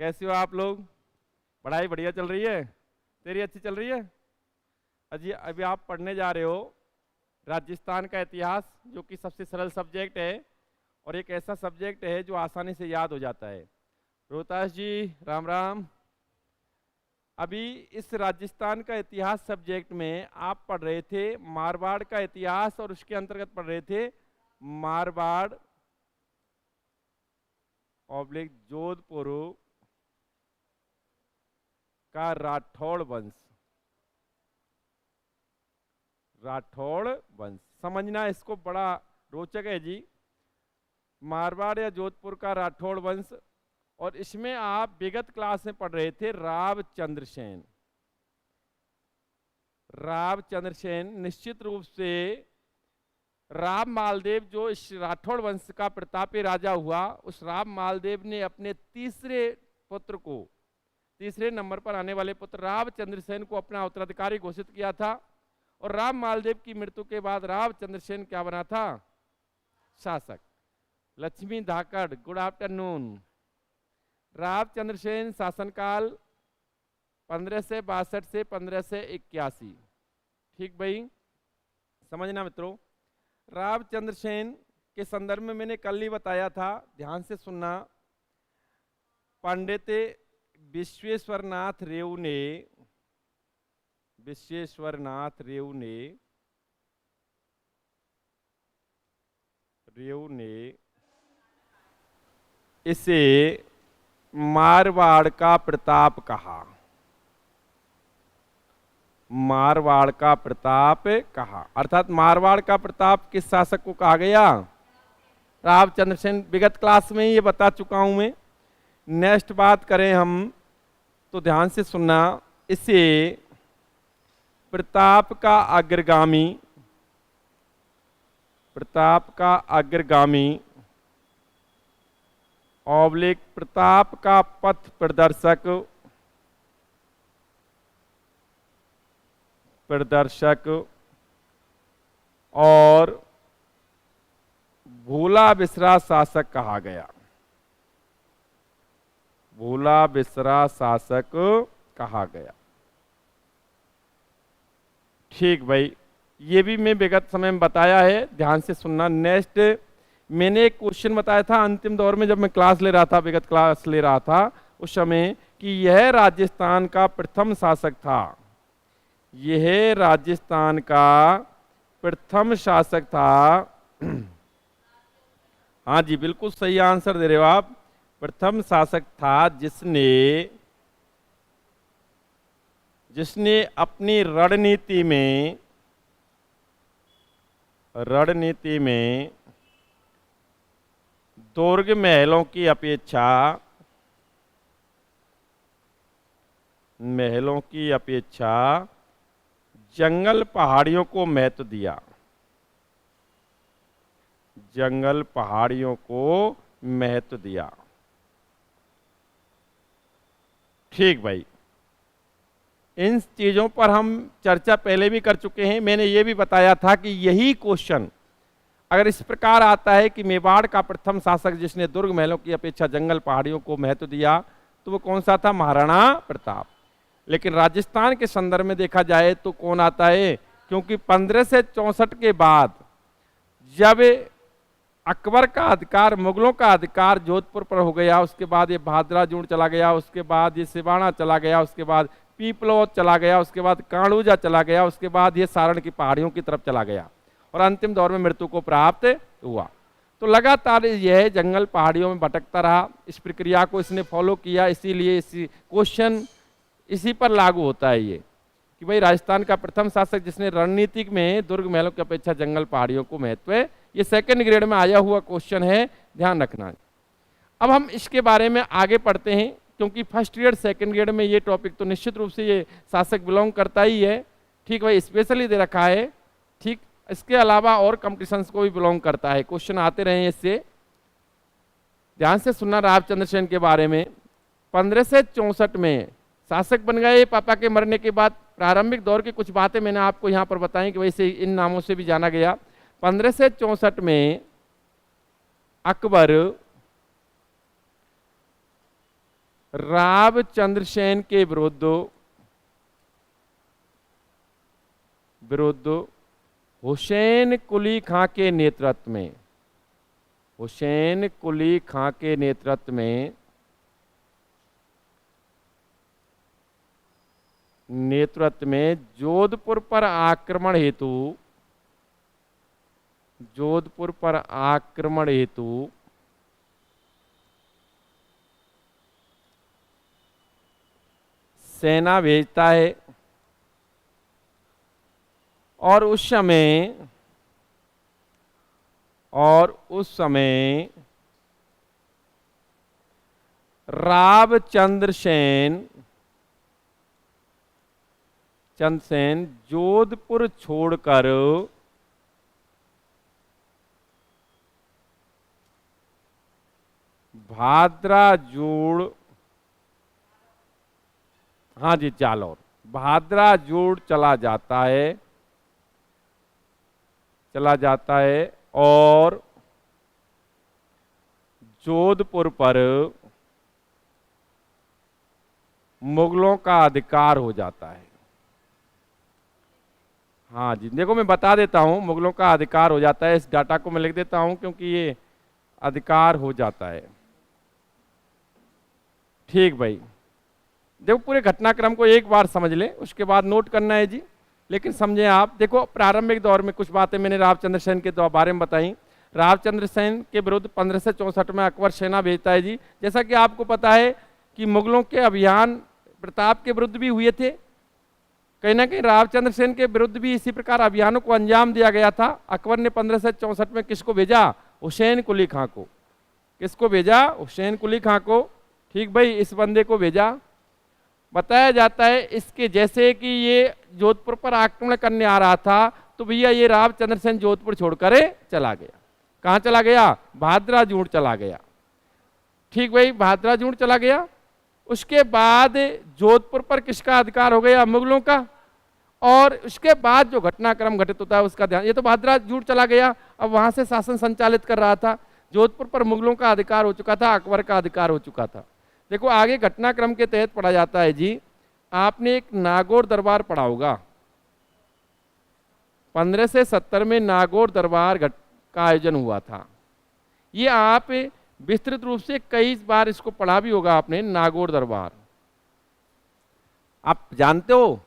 कैसे हो आप लोग? पढ़ाई बढ़िया चल रही है? तेरी अच्छी चल रही है? अजी अभी आप पढ़ने जा रहे हो राजस्थान का इतिहास, जो कि सबसे सरल सब्जेक्ट है और एक ऐसा सब्जेक्ट है जो आसानी से याद हो जाता है। रोहतास जी, राम राम। अभी इस राजस्थान का इतिहास सब्जेक्ट में आप पढ़ रहे थे मारवाड़ का इतिहास और उसके अंतर्गत पढ़ रहे थे मारवाड़ ऑब्लिक जोधपुर का राठौड़ वंश। राठौड़ वंश समझना, इसको बड़ा रोचक है जी। मारवाड़ या जोधपुर का राठौड़ वंश, और इसमें आप विगत क्लास में पढ़ रहे थे रावचंद्र सेन। रावचंद्र सेन निश्चित रूप से राम मालदेव, जो इस राठौड़ वंश का प्रतापी राजा हुआ, उस राम मालदेव ने अपने तीसरे पुत्र को, तीसरे नंबर पर आने वाले पुत्र रावचंद्र सेन को अपना उत्तराधिकारी घोषित किया था। और राम मालदेव की मृत्यु के बाद रावचंद्र सेन क्या बना था? शासक। लक्ष्मी धाकड़, गुड आफ्टरनून। रावचंद्र सेन शासनकाल 1562 से 1581। ठीक भाई, समझना मित्रों। रावचंद्र सेन के संदर्भ में मैंने कल ही बताया था, ध्यान से सुनना। पंडित विश्वेश्वरनाथ रेऊ ने, विश्वेश्वरनाथ रेऊ ने इसे मारवाड़ का प्रताप कहा। मारवाड़ का प्रताप कहा, अर्थात मारवाड़ का प्रताप किस शासक को कहा गया? रावचंद्र सेन। विगत क्लास में ये बता चुका हूं मैं। नेक्स्ट बात करें हम तो ध्यान से सुनना। इसे प्रताप का अग्रगामी, प्रताप का अग्रगामी ऑब्लिक प्रताप का पथ प्रदर्शक, और भूला बिसरा शासक कहा गया। भूला बिसरा शासक कहा गया। ठीक भाई, ये भी मैं विगत समय में बताया है, ध्यान से सुनना। नेक्स्ट मैंने एक क्वेश्चन बताया था अंतिम दौर में, जब मैं क्लास ले रहा था, विगत क्लास ले रहा था उस समय, कि यह राजस्थान का प्रथम शासक था। यह राजस्थान का प्रथम शासक था। हाँ जी, बिल्कुल सही आंसर दे रहे हो आप। प्रथम शासक था जिसने अपनी रणनीति में दुर्ग महलों की अपेक्षा जंगल पहाड़ियों को महत्व दिया। जंगल पहाड़ियों को महत्व दिया। ठीक भाई, इन चीजों पर हम चर्चा पहले भी कर चुके हैं। मैंने ये भी बताया था कि यही क्वेश्चन अगर इस प्रकार आता है कि मेवाड़ का प्रथम शासक जिसने दुर्ग महलों की अपेक्षा जंगल पहाड़ियों को महत्व दिया, तो वो कौन सा था? महाराणा प्रताप। लेकिन राजस्थान के संदर्भ में देखा जाए तो कौन आता है? क्योंकि 1564 के बाद जब अकबर का अधिकार, मुगलों का अधिकार जोधपुर पर हो गया, उसके बाद ये भादराजूड़ चला गया, उसके बाद ये सिवाना चला गया, उसके बाद पीपलोद चला गया, उसके बाद काणूजा चला गया, उसके बाद ये सारण की पहाड़ियों की तरफ चला गया और अंतिम दौर में मृत्यु को प्राप्त हुआ। तो लगातार यह जंगल पहाड़ियों में भटकता रहा। इस प्रक्रिया को इसने फॉलो किया, इसीलिए इसी क्वेश्चन इसी पर लागू होता है ये, कि भाई राजस्थान का प्रथम शासक जिसने रणनीतिक में दुर्ग महलों की अपेक्षा जंगल पहाड़ियों को महत्व। ये सेकंड ग्रेड में आया हुआ क्वेश्चन है, ध्यान रखना। अब हम इसके बारे में आगे पढ़ते हैं, क्योंकि फर्स्ट ग्रेड सेकंड ग्रेड में ये टॉपिक तो निश्चित रूप से ये शासक बिलोंग करता ही है। ठीक भाई, स्पेशली दे रखा है। ठीक, इसके अलावा और कंपटीशंस को भी बिलोंग करता है, क्वेश्चन आते रहे हैं इससे। ध्यान से सुनना रावचंद्र सेन के बारे में। 1564 में शासक बन गए पापा के मरने के बाद। प्रारंभिक दौर की कुछ बातें मैंने आपको यहाँ पर बताई कि वैसे इन नामों से भी जाना गया। 1564 में अकबर राव चंद्रसेन के विरुद्ध हुसैन कुली खां के नेतृत्व में, हुसैन कुली खां के नेतृत्व में जोधपुर पर आक्रमण हेतु सेना भेजता है और उस समय राव चंद्रसेन जोधपुर छोड़कर भाद्राजूड़, हाँ जी, जालौर, भाद्राजूड़ चला जाता है और जोधपुर पर मुगलों का अधिकार हो जाता है। हाँ जी, देखो मैं बता देता हूं, मुगलों का अधिकार हो जाता है। इस डाटा को मैं लिख देता हूं क्योंकि ये अधिकार हो जाता है। ठीक भाई, देखो पूरे घटनाक्रम को एक बार समझ लें, उसके बाद नोट करना है जी, लेकिन समझें आप। देखो प्रारंभिक दौर में कुछ बातें मैंने रावचंद्र सेन के बारे में बताई। रावचंद्र सेन के विरुद्ध 1564 में अकबर सेना भेजता है जी। जैसा कि आपको पता है कि मुगलों के अभियान प्रताप के विरुद्ध भी हुए थे, कहीं ना कहीं रावचंद्र सेन के विरुद्ध भी इसी प्रकार अभियानों को अंजाम दिया गया था। अकबर ने 1564 में किसको भेजा? हुसैन कुली खां को। किसको भेजा? हुसैन कुली खां को। ठीक भाई, इस बंदे को भेजा। बताया जाता है इसके जैसे कि ये जोधपुर पर आक्रमण करने आ रहा था तो भैया ये रावचंद्र सेन जोधपुर छोड़कर चला गया। कहाँ चला गया? भाद्राजूड़ चला गया। ठीक भाई, भाद्राजूड़ चला गया। उसके बाद जोधपुर पर किसका अधिकार हो गया? मुगलों का। और उसके बाद जो घटनाक्रम घटित होता है उसका ध्यान, ये तो भाद्राजूड़ चला गया, अब वहां से शासन संचालित कर रहा था। जोधपुर पर मुगलों का अधिकार हो चुका था, अकबर का अधिकार हो चुका था। देखो आगे घटनाक्रम के तहत पढ़ा जाता है जी। आपने एक नागौर दरबार पढ़ा होगा। 1570 में नागौर दरबार का आयोजन हुआ था। ये आप विस्तृत रूप से कई बार इसको पढ़ा भी होगा आपने, नागौर दरबार। आप जानते हो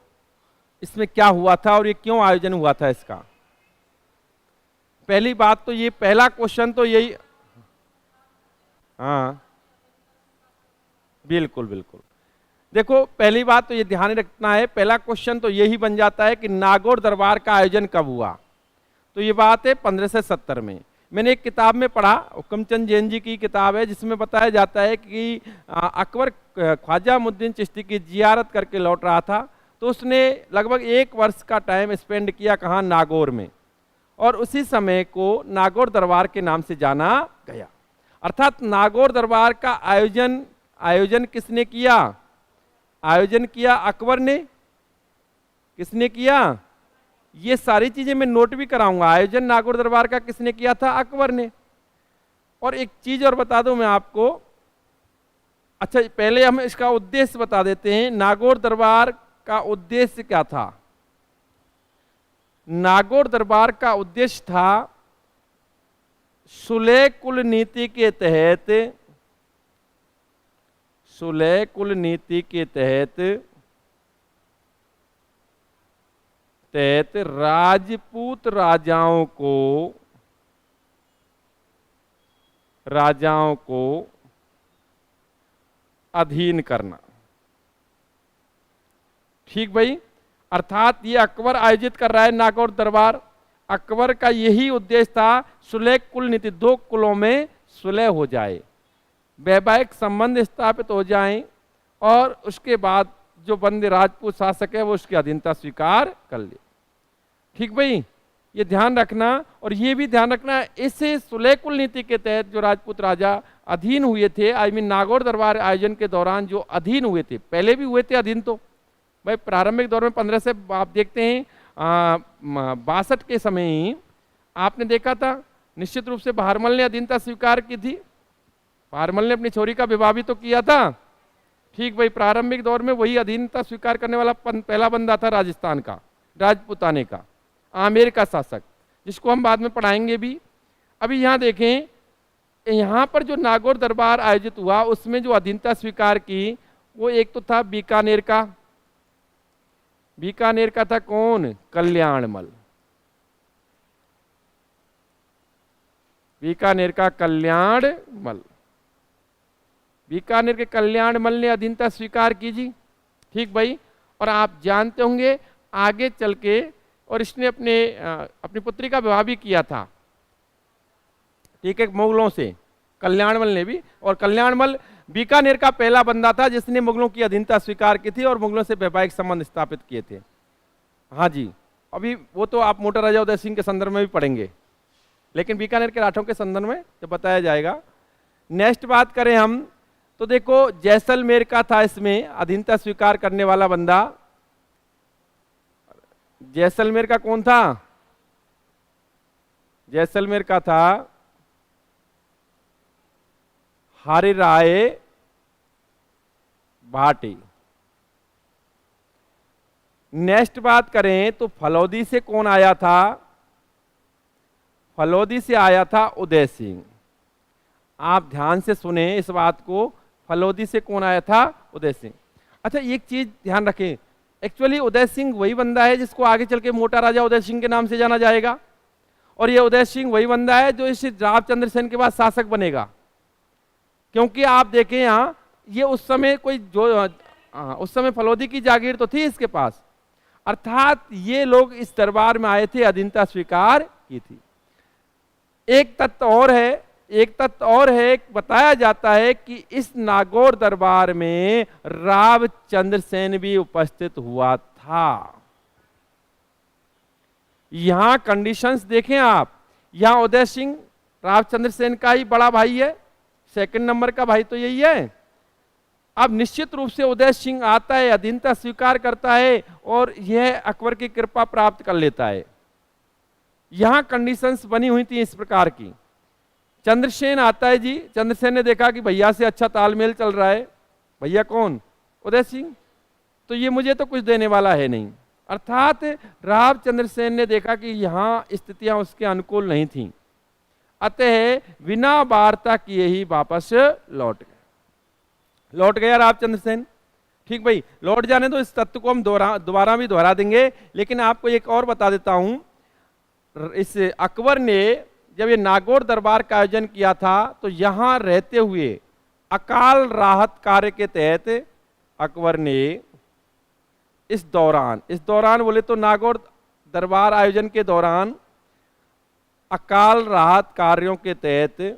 इसमें क्या हुआ था और ये क्यों आयोजन हुआ था इसका? पहली बात तो ये, पहला क्वेश्चन तो यही, हाँ बिल्कुल बिल्कुल। देखो पहली बात तो ये ध्यान रखना है, पहला क्वेश्चन तो यही बन जाता है कि नागौर दरबार का आयोजन कब हुआ। तो ये बात है 1570 में। मैंने एक किताब में पढ़ा, हुक्मचंद जैन जी की किताब है, जिसमें बताया जाता है कि अकबर ख्वाजा मुद्दीन चिश्ती की जियारत करके लौट रहा था, तो उसने लगभग 1 वर्ष का टाइम स्पेंड किया कहाँ? नागौर में। और उसी समय को नागौर दरबार के नाम से जाना गया। अर्थात नागौर दरबार का आयोजन किसने किया? आयोजन किया अकबर ने। किसने किया? ये सारी चीजें मैं नोट भी कराऊंगा। आयोजन नागौर दरबार का किसने किया था? अकबर ने। और एक चीज और बता दूं मैं आपको, अच्छा पहले हम इसका उद्देश्य बता देते हैं। नागौर दरबार का उद्देश्य क्या था? नागौर दरबार का उद्देश्य था सुलह कुल नीति के तहत राजपूत राजाओं को अधीन करना। ठीक भाई, अर्थात ये अकबर आयोजित कर रहा है नागौर दरबार। अकबर का यही उद्देश्य था सुलह कुल नीति, 2 कुलों में सुलह हो जाए, वैवाहिक संबंध स्थापित हो जाएं और उसके बाद जो बंदे राजपूत शासक है वो उसकी अधीनता स्वीकार कर ले। ठीक भाई, ये ध्यान रखना। और ये भी ध्यान रखना, इसे सुलह कुल नीति के तहत जो राजपूत राजा अधीन हुए थे, नागौर दरबार आयोजन के दौरान जो अधीन हुए थे, पहले भी हुए थे अधीन, तो भाई प्रारंभिक दौर में 15 से आप देखते हैं 62 के समय ही आपने देखा था निश्चित रूप से बहारमल ने अधीनता स्वीकार की थी। बहारमल ने अपनी छोरी का विवाह भी तो किया था। ठीक भाई, प्रारंभिक दौर में वही अधीनता स्वीकार करने वाला पहला बंदा था राजस्थान का, राजपुताने का, आमेर का शासक, जिसको हम बाद में पढ़ाएंगे भी। अभी यहाँ देखें, यहाँ पर जो नागौर दरबार आयोजित हुआ उसमें जो अधीनता स्वीकार की वो एक तो था बीकानेर का। बीकानेर का था कौन? कल्याणमल। बीकानेर का कल्याणमल, बीकानेर के कल्याणमल ने अधीनता स्वीकार की जी। ठीक भाई, और आप जानते होंगे आगे चल के, और इसने अपनी पुत्री का विवाह भी किया था, ठीक है, मुगलों से, कल्याणमल ने भी। और कल्याणमल बीकानेर का पहला बंदा था जिसने मुगलों की अधीनता स्वीकार की थी और मुगलों से वैवाहिक संबंध स्थापित किए थे। हाँ जी, अभी वो तो आप मोटा राजा उदय सिंह के संदर्भ में भी पढ़ेंगे, लेकिन बीकानेर के राठौर के संदर्भ में तो बताया जाएगा। नेक्स्ट बात करें हम तो देखो, जैसलमेर का था इसमें अधीनता स्वीकार करने वाला बंदा। जैसलमेर का कौन था? जैसलमेर का था हरिराय भाटी। नेक्स्ट बात करें तो फलौदी से कौन आया था? फलौदी से आया था उदय सिंह। आप ध्यान से सुने इस बात को, फलौदी से कौन आया था? उदय सिंह। अच्छा, एक चीज ध्यान रखें, एक्चुअली उदय सिंह वही बंदा है जिसको आगे चल के मोटा राजा उदय सिंह के नाम से जाना जाएगा, और ये उदय सिंह वही बंदा है जो इस रावचंद्र सेन के बाद शासक बनेगा। क्योंकि आप देखें यहाँ, ये उस समय कोई जो उस समय फलौदी की जागीर तो थी इसके पास, अर्थात ये लोग इस दरबार में आए थे, अधीनता स्वीकार की थी। एक तथ्य और है, बताया जाता है कि इस नागौर दरबार में रावचंद्र सेन भी उपस्थित हुआ था। यहां कंडीशंस देखें आप, यहां उदय सिंह रावचंद्र सेन का ही बड़ा भाई है, सेकंड नंबर का भाई तो यही है। अब निश्चित रूप से उदय सिंह आता है, अधीनता स्वीकार करता है और यह अकबर की कृपा प्राप्त कर लेता है। यहां कंडीशंस बनी हुई थी इस प्रकार की। चंद्रसेन आता है जी, चंद्रसेन ने देखा कि भैया से अच्छा तालमेल चल रहा है। भैया कौन? उदय सिंह। तो ये मुझे तो कुछ देने वाला है नहीं, अर्थात रावचंद्र सेन ने देखा कि यहां स्थितियां उसके अनुकूल नहीं थी, अतः बिना वार्ता किए ही वापस लौट गया रावचंद्र सेन। ठीक भाई, लौट जाने तो इस तत्व को हम दोबारा भी दोहरा देंगे, लेकिन आपको एक और बता देता हूं, इस अकबर ने जब ये नागौर दरबार का आयोजन किया था तो यहां रहते हुए अकाल राहत कार्य के तहत अकबर ने इस दौरान बोले तो नागौर दरबार आयोजन के दौरान अकाल राहत कार्यों के तहत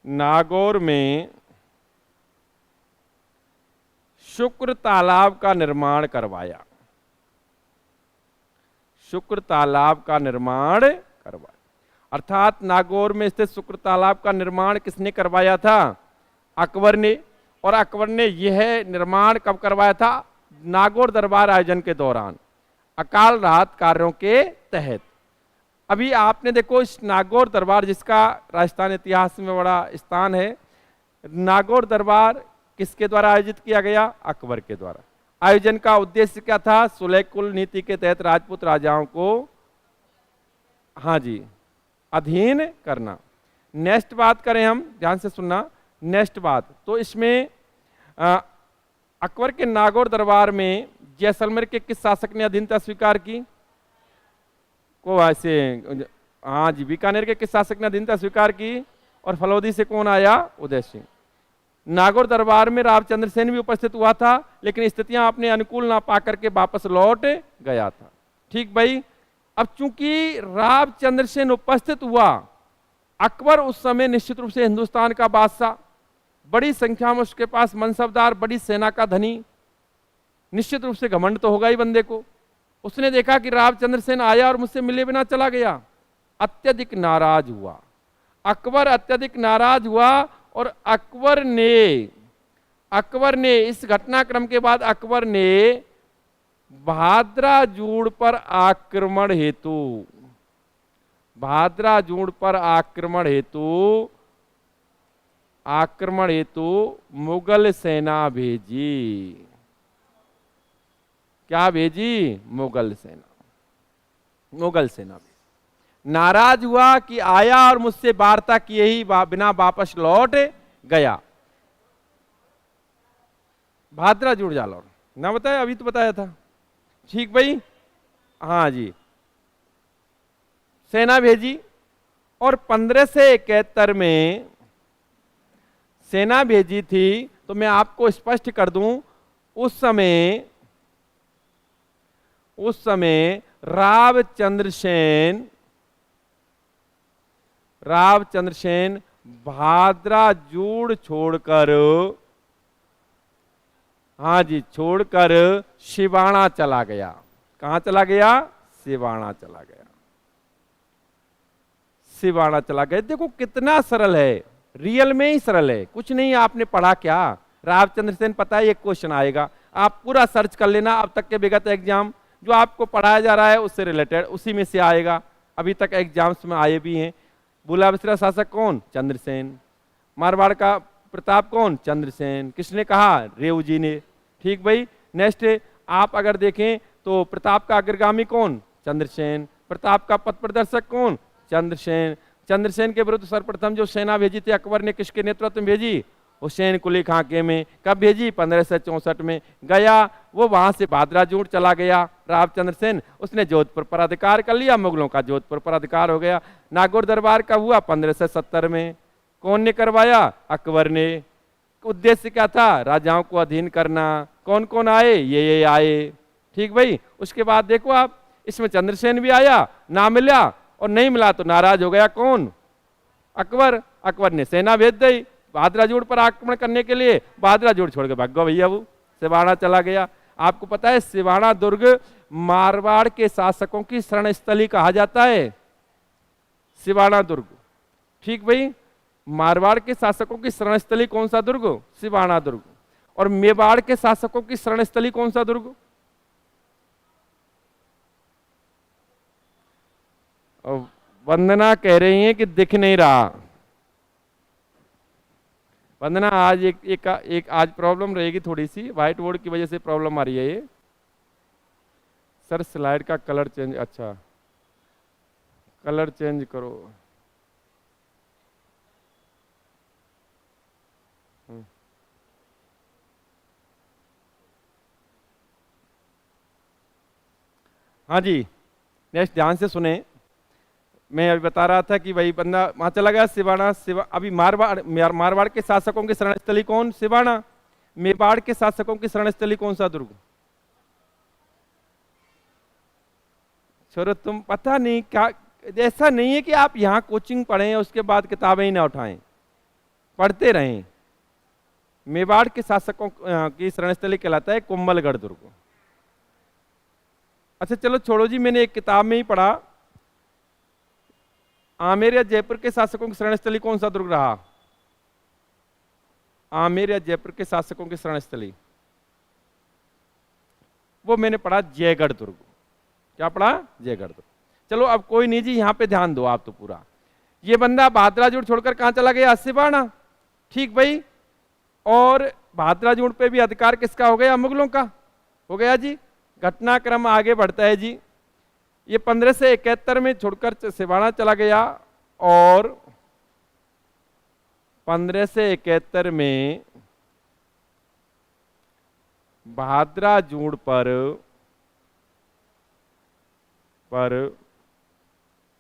नागौर में शुक्र तालाब का निर्माण करवाया। शुक्र तालाब का निर्माण करवाया, अर्थात नागौर में स्थित शुक्र तालाब का निर्माण किसने करवाया था? अकबर ने। और अकबर ने यह निर्माण कब करवाया था? नागौर दरबार आयोजन के दौरान, अकाल राहत कार्यों के तहत। अभी आपने देखो इस नागौर दरबार, जिसका राजस्थान इतिहास में बड़ा स्थान है, नागौर दरबार किसके द्वारा आयोजित किया गया? अकबर के द्वारा। आयोजन का उद्देश्य क्या था? सुलह कुल नीति के तहत राजपूत राजाओं को, हाँ जी, अधीन करना। नेक्स्ट बात करें हम, ध्यान से सुनना, नेक्स्ट बात तो इसमें अकबर के नागौर दरबार में जैसलमेर के किस शासक ने अधीनता स्वीकार की? को ऐसे, हाँ जी, बीकानेर के किस शासक ने अधीनता स्वीकार की? और फलौदी से कौन आया? उदय सिंह। नागौर दरबार में रावचंद्र सेन भी उपस्थित हुआ था, लेकिन स्थितियां अपने अनुकूल ना पाकर के वापस लौट गया था। ठीक भाई, अब चूंकि रावचंद्र सेन उपस्थित हुआ, अकबर उस समय निश्चित रूप से हिंदुस्तान का बादशाह, बड़ी संख्या में उसके पास मनसबदार, बड़ी सेना का धनी, निश्चित रूप से घमंड तो होगा ही बंदे को। उसने देखा कि रावचंद्र सेन आया और मुझसे मिले बिना चला गया, अत्यधिक नाराज हुआ। अकबर अत्यधिक नाराज हुआ और अकबर ने इस घटनाक्रम के बाद अकबर ने भाद्राजूड़ पर आक्रमण हेतु, भाद्राजूड़ पर आक्रमण हेतु मुगल सेना भेजी। क्या भेजी? मुगल सेना भेजी। नाराज हुआ कि आया और मुझसे वार्ता किए ही बिना वापस लौट गया। भाद्राजूड़ जालौर ना बताया, अभी तो बताया था। ठीक भाई, हाँ जी, सेना भेजी। और 1571 में सेना भेजी थी, तो मैं आपको स्पष्ट कर दूं, उस समय रावचंद्र सेन भाद्राजूड़ छोड़कर, हाँ जी, छोड़कर सिवाना चला गया। कहां चला गया? सिवाना चला गया। सिवाना चला गया। देखो कितना सरल है, रियल में ही सरल है, कुछ नहीं। आपने पढ़ा क्या? रावचंद्र सेन पता है, एक क्वेश्चन आएगा, आप पूरा सर्च कर लेना। अब तक के विगत एग्जाम जो आपको पढ़ाया जा रहा है उससे रिलेटेड, उसी में से आएगा। अभी तक एग्जाम्स में आए भी हैं। बुलाविसरा शासक कौन? चंद्रसेन। मारवाड़ का प्रताप कौन? चंद्रसेन। किसने कहा? रेव जी ने। ठीक भाई। नेक्स्ट आप अगर देखें तो प्रताप का अग्रगामी कौन? चंद्रसेन। प्रताप का पथ प्रदर्शक कौन? चंद्रसेन। चंद्रसेन के विरुद्ध सर्वप्रथम जो सेना भेजी थी अकबर ने, किसके नेतृत्व में भेजी? हुसैन कुली खां के में। कब भेजी? 1564 में। गया वो वहां से भाद्राजूड़ चला गया रावचंद्र सेन। उसने जोधपुर पर अधिकार कर लिया, मुगलों का जोधपुर पर अधिकार हो गया। नागौर दरबार का हुआ 1570 में। कौन ने करवाया? अकबर ने। उद्देश्य क्या था? राजाओं को अधीन करना। कौन कौन आए? ये आए। ठीक भाई। उसके बाद देखो आप, इसमें चंद्रसेन भी आया, ना मिला, और नहीं मिला तो नाराज हो गया कौन? अकबर। अकबर ने सेना भेज दी भाद्राजूड़ पर आक्रमण करने के लिए। भाद्राजूड़ छोड़ के भाग गया भैया, वो सिवाना चला गया। आपको पता है सिवाना दुर्ग मारवाड़ के शासकों की शरण स्थली कहा जाता है, सिवाना दुर्ग। ठीक भाई। मारवाड़ के शासकों की शरण स्थली कौन सा दुर्ग? सिवाना दुर्ग। और मेवाड़ के शासकों की शरण स्थली कौन सा दुर्ग? वंदना कह रही है कि दिख नहीं रहा। वंदना आज एक आज प्रॉब्लम रहेगी थोड़ी सी, व्हाइट बोर्ड की वजह से प्रॉब्लम आ रही है ये। सर स्लाइड का कलर चेंज, अच्छा कलर चेंज करो। हाँ जी, नेक्स्ट ध्यान से सुने। मैं अभी बता रहा था कि भाई बंदा वहां चला गया सिवाना। अभी मारवाड़ के शासकों की शरण स्थली कौन? सिवाना। मेवाड़ के शासकों की शरण स्थली कौन सा दुर्ग? छोरो तुम पता नहीं क्या, ऐसा नहीं है कि आप यहाँ कोचिंग पढ़ें उसके बाद किताबें ही ना उठाएं, पढ़ते रहें। मेवाड़ के शासकों की शरण स्थली कहलाता है कुंभलगढ़ दुर्ग। अच्छा चलो छोड़ो जी, मैंने एक किताब में ही पढ़ा, आमेर या जयपुर के शासकों की शरण स्थली कौन सा दुर्ग रहा? आमेर या जयपुर के शासकों की शरण स्थली, वो मैंने पढ़ा जयगढ़ दुर्ग। क्या पढ़ा? जयगढ़ दुर्ग। चलो अब कोई नहीं जी, यहां पे ध्यान दो आप तो पूरा। ये बंदा भाद्राजूड़ छोड़कर कहां चला गया? सिवाना। ठीक भाई। और भाद्राजूड़ पे भी अधिकार किसका हो गया? मुगलों का हो गया जी। घटनाक्रम आगे बढ़ता है जी। ये 1571 में छोड़कर सिवाना चला गया, और 1571 में भाद्राजूड़ पर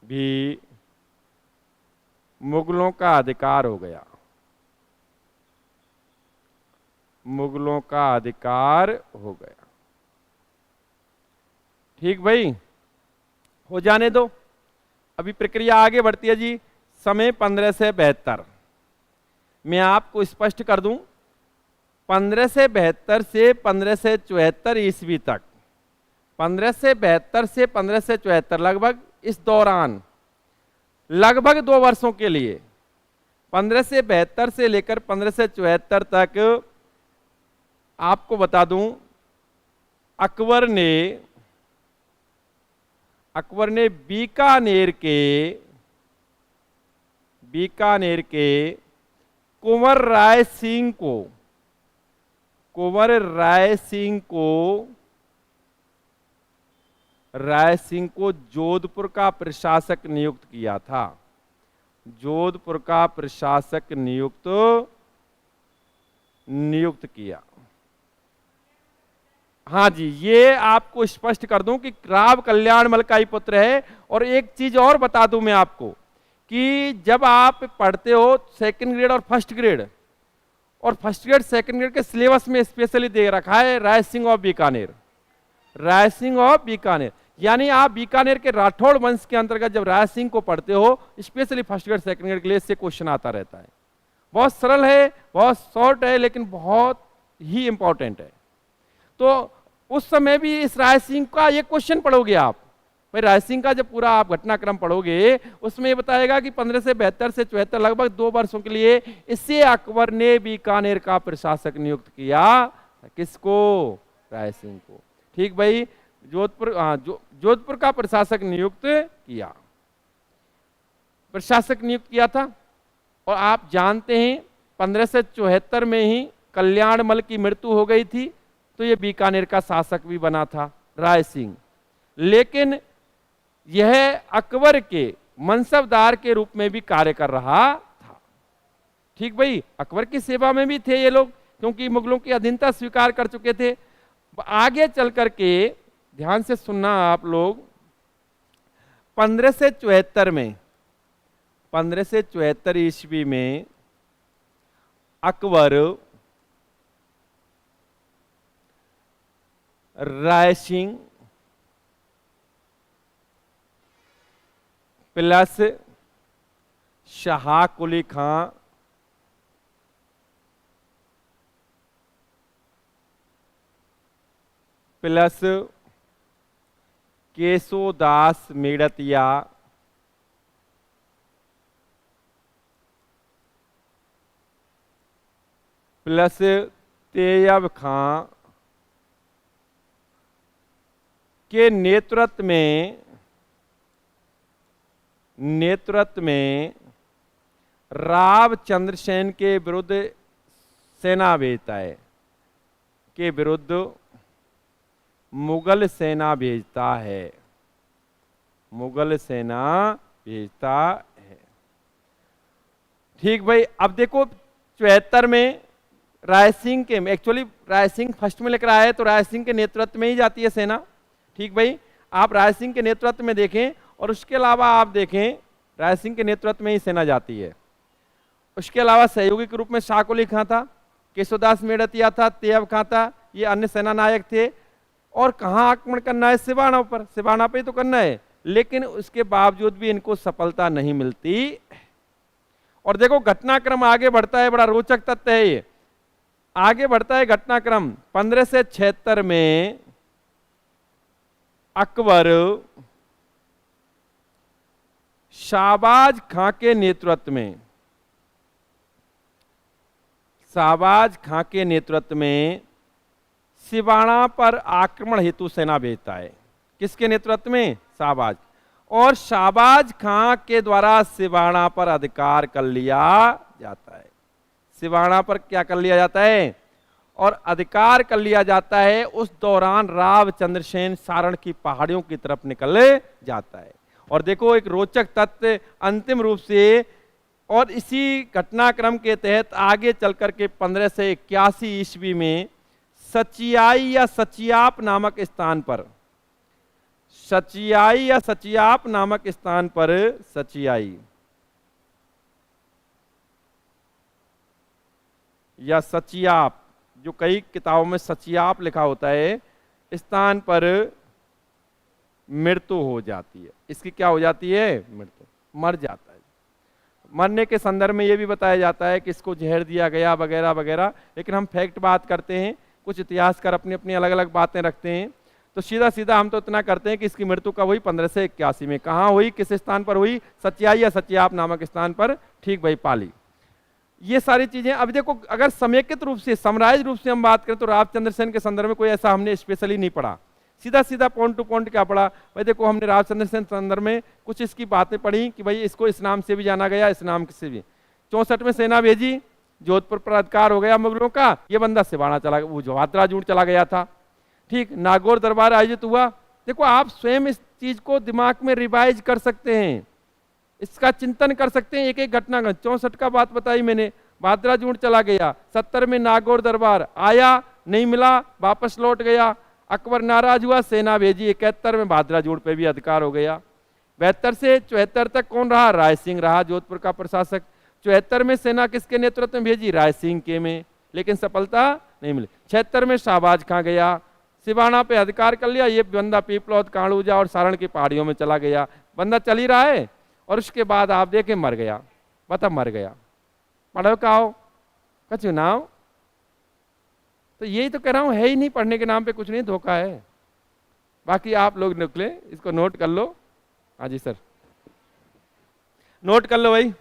भी मुगलों का अधिकार हो गया। मुगलों का अधिकार हो गया। ठीक भाई, हो जाने दो, अभी प्रक्रिया आगे बढ़ती है जी। समय 1572। मैं आपको स्पष्ट कर दूं, 1572 से 1574 ईस्वी तक, 1572 से 1574 लगभग इस दौरान, लगभग 2 वर्षों के लिए, 1572 से लेकर 1574 तक आपको बता दूं अकबर ने बीकानेर के कुंवर राय सिंह को जोधपुर का प्रशासक नियुक्त किया था। जोधपुर का प्रशासक नियुक्त किया। हाँ जी, ये आपको स्पष्ट कर दूं कि राव कल्याणमल का ही पुत्र है। और एक चीज और बता दूं मैं आपको कि जब आप पढ़ते हो सेकंड ग्रेड और फर्स्ट ग्रेड, सेकंड ग्रेड के सिलेबस में स्पेशली दे रखा है राय सिंह ऑफ बीकानेर। यानी आप बीकानेर के राठौड़ वंश के अंतर्गत जब राय सिंह को पढ़ते हो, specially first grade second grade के लिए इससे क्वेश्चन आता रहता है। बहुत सरल है, बहुत शॉर्ट है, लेकिन बहुत ही इंपॉर्टेंट है। तो उस समय भी इस राय सिंह का ये क्वेश्चन पढ़ोगे आप, भाई राय सिंह का जब पूरा आप घटनाक्रम पढ़ोगे, उसमें ये बताएगा कि 1572 से 74 लगभग 2 वर्षों के लिए इसे अकबर ने बीकानेर का प्रशासक नियुक्त किया। किसको? राय सिंह को। ठीक भाई, जोधपुर का प्रशासक नियुक्त किया था। और आप जानते हैं 1574 में ही कल्याणमल की मृत्यु हो गई थी, तो ये बीकानेर का शासक भी बना था राय सिंह। लेकिन यह अकबर के मनसबदार के रूप में भी कार्य कर रहा था। ठीक भाई, अकबर की सेवा में भी थे ये लोग, क्योंकि मुगलों की अधीनता स्वीकार कर चुके थे। आगे चल करके ध्यान से सुनना आप लोग, 1574 ईस्वी में अकबर राय सिंह प्लस शाह कुली खां प्लस केशोदास मेड़तिया प्लस तेयब खां के नेतृत्व में राव चंद्रसेन के विरुद्ध सेना भेजता है, के विरुद्ध मुगल सेना भेजता है। ठीक भाई, अब देखो 74 में राय सिंह के, एक्चुअली राय सिंह फर्स्ट में लेकर आए तो राय सिंह के नेतृत्व में ही जाती है सेना। ठीक भाई, आप राय सिंह के नेतृत्व में देखें, और उसके अलावा आप देखें राय सिंह के नेतृत्व में ही सेना जाती है। उसके अलावा सहयोगी के रूप में शाह कुली खां था, केशोदास मेड़तिया था, तेयब खां था, ये अन्य सेना नायक थे। और कहाँ आक्रमण करना है? सिवाना पर, सिवाना पे तो करना है, लेकिन उसके बावजूद भी इनको सफलता नहीं मिलती। और देखो घटनाक्रम आगे बढ़ता है, बड़ा रोचक तथ्य है ये। आगे बढ़ता है घटनाक्रम, 1576 में अकबर शाहबाज खां के नेतृत्व में सिवाना पर आक्रमण हेतु सेना भेजता है। किसके नेतृत्व में? शाहबाज। और शाहबाज खां के द्वारा सिवाना पर अधिकार कर लिया जाता है। सिवाना पर क्या कर लिया जाता है? और अधिकार कर लिया जाता है। उस दौरान राव चंद्रसेन सारण की पहाड़ियों की तरफ निकल जाता है। और देखो एक रोचक तथ्य अंतिम रूप से, और इसी घटनाक्रम के तहत आगे चल करके 1581 ईस्वी में सचियाई या सचियाप नामक स्थान पर, सचियाई या सचियाप, जो कई किताबों में सचियाप लिखा होता है, स्थान पर मृत्यु हो जाती है। इसकी क्या हो जाती है? मृत्यु, मर जाता है। मरने के संदर्भ में यह भी बताया जाता है कि इसको जहर दिया गया वगैरह वगैरह, लेकिन हम फैक्ट बात करते हैं, कुछ इतिहासकार अपनी अपनी अलग अलग बातें रखते हैं। तो सीधा सीधा हम तो इतना करते हैं कि इसकी मृत्यु कब हुई? 1581 में। कहाँ हुई? किस स्थान पर हुई? सचियाई या सचियाप नामक स्थान पर। ठीक भाई, पाली। ये सारी चीजें अब देखो, अगर समेकित रूप से समराइज रूप से हम बात करें तो रामचंद्र सेन के संदर्भ में कोई ऐसा हमने स्पेशली नहीं पढ़ा, सीधा सीधा पॉइंट टू पॉइंट क्या पढ़ा भाई। देखो हमने रामचंद्र सेन संदर्भ में कुछ इसकी बातें पढ़ी कि भाई इसको इस नाम से भी जाना गया, इस नाम से भी। 64 में सेना भेजी, जोधपुर पर अधिकार हो गया मुगलों का, ये बंदा सिवाना चला गया, वो जवाहराजूड़ चला गया था। ठीक, नागौर दरबार आयोजित हुआ। देखो आप स्वयं इस चीज को दिमाग में रिवाइज कर सकते हैं, इसका चिंतन कर सकते हैं, एक एक घटना का। 64 का बात बताई मैंने, भाद्राजूड़ चला गया। 70 में नागौर दरबार आया, नहीं मिला, वापस लौट गया। अकबर नाराज हुआ, सेना भेजी। 71 में भाद्राजूड़ पे भी अधिकार हो गया। 72 से 74 तक कौन रहा? राय सिंह रहा जोधपुर का प्रशासक। 74 में सेना किसके नेतृत्व में भेजी? राय सिंह के में, लेकिन सफलता नहीं मिली। 76 में शाहबाज खां गया, सिवाना पे अधिकार कर लिया। ये बंदा पीपलौद, कांडूजा और सारण की पहाड़ियों में चला गया। बंदा चल ही रहा है और उसके बाद आप देखें मर गया। बता मर गया, पढ़ो का हो का चुनाव। तो यही तो कह रहा हूं, है ही नहीं, पढ़ने के नाम पे कुछ नहीं, धोखा है। बाकी आप लोग निकले, इसको नोट कर लो। हाँ जी सर, नोट कर लो भाई।